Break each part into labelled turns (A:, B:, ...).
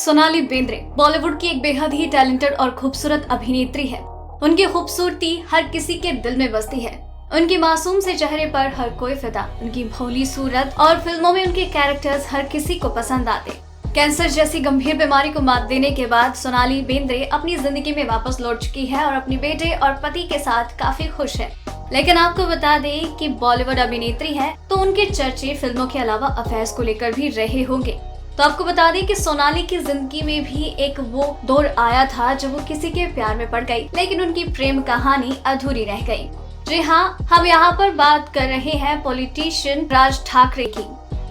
A: सोनाली बेंद्रे बॉलीवुड की एक बेहद ही टैलेंटेड और खूबसूरत अभिनेत्री है। उनकी खूबसूरती हर किसी के दिल में बसती है। उनकी मासूम से चेहरे पर हर कोई फिदा, उनकी भोली सूरत और फिल्मों में उनके कैरेक्टर्स हर किसी को पसंद आते। कैंसर जैसी गंभीर बीमारी को मात देने के बाद सोनाली बेंद्रे अपनी जिंदगी में वापस लौट चुकी है और अपने बेटे और पति के साथ काफी खुश है। लेकिन आपको बता दें कि बॉलीवुड अभिनेत्री है तो उनके चर्चे फिल्मों के अलावा अफेयर्स को लेकर भी रहे होंगे। तो आपको बता दें कि सोनाली की जिंदगी में भी एक वो दौर आया था जब वो किसी के प्यार में पड़ गई, लेकिन उनकी प्रेम कहानी अधूरी रह गई। जी हाँ, हम यहाँ पर बात कर रहे हैं पॉलिटिशियन राज ठाकरे की।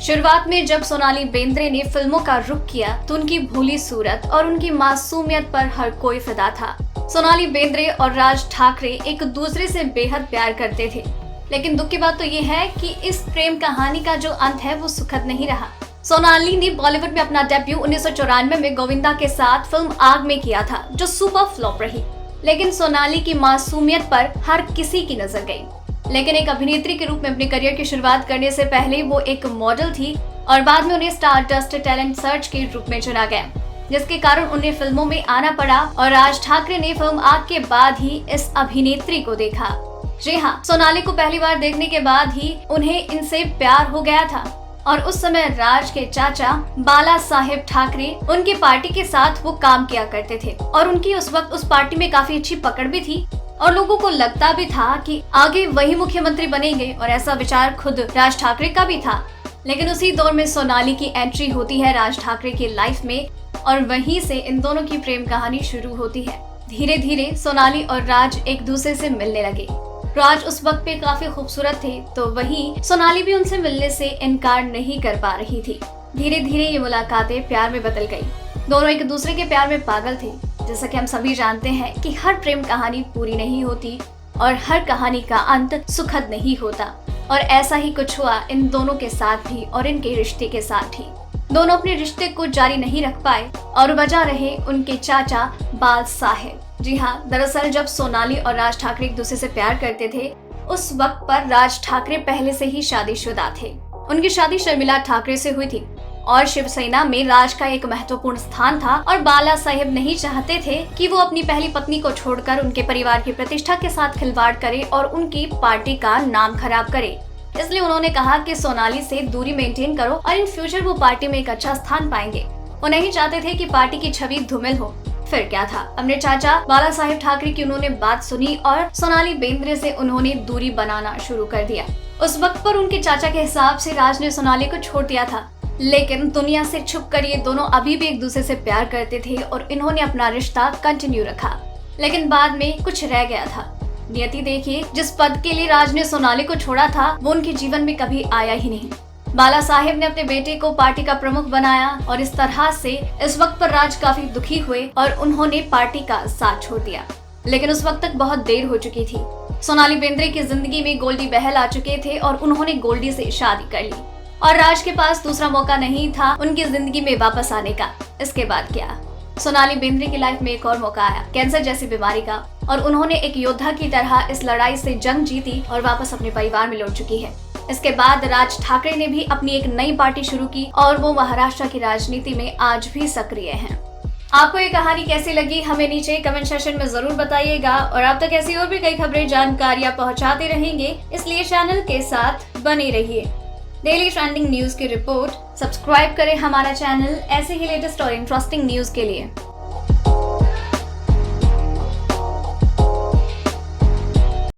A: शुरुआत में जब सोनाली बेंद्रे ने फिल्मों का रुख किया तो उनकी भोली सूरत और उनकी मासूमियत पर हर कोई फिदा था। सोनाली बेंद्रे और राज ठाकरे एक दूसरे से बेहद प्यार करते थे, लेकिन दुख की बात तो ये है कि इस प्रेम कहानी का जो अंत है वो सुखद नहीं रहा। सोनाली ने बॉलीवुड में अपना डेब्यू 1994 में गोविंदा के साथ फिल्म आग में किया था, जो सुपर फ्लॉप रही। लेकिन सोनाली की मासूमियत पर हर किसी की नजर गई। लेकिन एक अभिनेत्री के रूप में अपने करियर की शुरुआत करने से पहले वो एक मॉडल थी और बाद में उन्हें स्टारडस्ट टैलेंट सर्च के रूप में चुना गया, जिसके कारण उन्हें फिल्मों में आना पड़ा। और राज ठाकरे ने फिल्म आग के बाद ही इस अभिनेत्री को देखा। जी हाँ, सोनाली को पहली बार देखने के बाद ही उन्हें इनसे प्यार हो गया था। और उस समय राज के चाचा बाला साहेब ठाकरे उनकी पार्टी के साथ वो काम किया करते थे और उनकी उस वक्त उस पार्टी में काफी अच्छी पकड़ भी थी और लोगों को लगता भी था कि आगे वही मुख्यमंत्री बनेंगे, और ऐसा विचार खुद राज ठाकरे का भी था। लेकिन उसी दौर में सोनाली की एंट्री होती है राज ठाकरे की लाइफ में और वहीं से इन दोनों की प्रेम कहानी शुरू होती है। धीरे धीरे सोनाली और राज एक दूसरे से मिलने लगे। राज उस वक्त पे काफी खूबसूरत थे, तो वहीं सोनाली भी उनसे मिलने से इनकार नहीं कर पा रही थी। धीरे धीरे ये मुलाकातें प्यार में बदल गई। दोनों एक दूसरे के प्यार में पागल थे। जैसा कि हम सभी जानते हैं कि हर प्रेम कहानी पूरी नहीं होती और हर कहानी का अंत सुखद नहीं होता, और ऐसा ही कुछ हुआ इन दोनों के साथ भी और इनके रिश्ते के साथ ही। दोनों अपने रिश्ते को जारी नहीं रख पाए और वजह रहे उनके चाचा बाल साहेब। जी हाँ, दरअसल जब सोनाली और राज ठाकरे एक दूसरे से प्यार करते थे, उस वक्त पर राज ठाकरे पहले से ही शादीशुदा थे। उनकी शादी शर्मिला ठाकरे से हुई थी और शिवसेना में राज का एक महत्वपूर्ण स्थान था और बाला साहेब नहीं चाहते थे कि वो अपनी पहली पत्नी को छोड़कर उनके परिवार की प्रतिष्ठा के साथ खिलवाड़ करे और उनकी पार्टी का नाम खराब करे। इसलिए उन्होंने कहा कि सोनाली से दूरी मेंटेन करो और इन फ्यूचर वो पार्टी में एक अच्छा स्थान पाएंगे। वो नहीं चाहते थे कि पार्टी की छवि धूमिल हो। फिर क्या था, अपने चाचा बाला साहेब ठाकरे की उन्होंने बात सुनी और सोनाली बेंद्रे से उन्होंने दूरी बनाना शुरू कर दिया। उस वक्त पर उनके चाचा के हिसाब से राज ने सोनाली को छोड़ दिया था, लेकिन दुनिया से छुपकर ये दोनों अभी भी एक दूसरे से प्यार करते थे और इन्होंने अपना रिश्ता कंटिन्यू रखा। लेकिन बाद में कुछ रह गया था। नियति देखिए, जिस पद के लिए राज ने सोनाली को छोड़ा था वो उनके जीवन में कभी आया ही नहीं। बाला साहेब ने अपने बेटे को पार्टी का प्रमुख बनाया और इस तरह से इस वक्त पर राज काफी दुखी हुए और उन्होंने पार्टी का साथ छोड़ दिया। लेकिन उस वक्त तक बहुत देर हो चुकी थी। सोनाली बेंद्रे की जिंदगी में गोल्डी बहल आ चुके थे और उन्होंने गोल्डी से शादी कर ली और राज के पास दूसरा मौका नहीं था उनकी जिंदगी में वापस आने का। इसके बाद क्या, सोनाली बेंद्रे की लाइफ में एक और मौका आया, कैंसर जैसी बीमारी का, और उन्होंने एक योद्धा की तरह इस लड़ाई से जंग जीती और वापस अपने परिवार में लौट चुकी है। इसके बाद राज ठाकरे ने भी अपनी एक नई पार्टी शुरू की और वो महाराष्ट्र की राजनीति में आज भी सक्रिय हैं। आपको ये कहानी कैसी लगी हमें नीचे कमेंट सेक्शन में जरूर बताइएगा, और अब तक ऐसी और भी कई खबरें जानकारियां पहुंचाते रहेंगे, इसलिए चैनल के साथ बने रहिए। डेली ट्रेंडिंग न्यूज की रिपोर्ट सब्सक्राइब करें हमारा चैनल ऐसे ही लेटेस्ट और इंटरेस्टिंग न्यूज के लिए।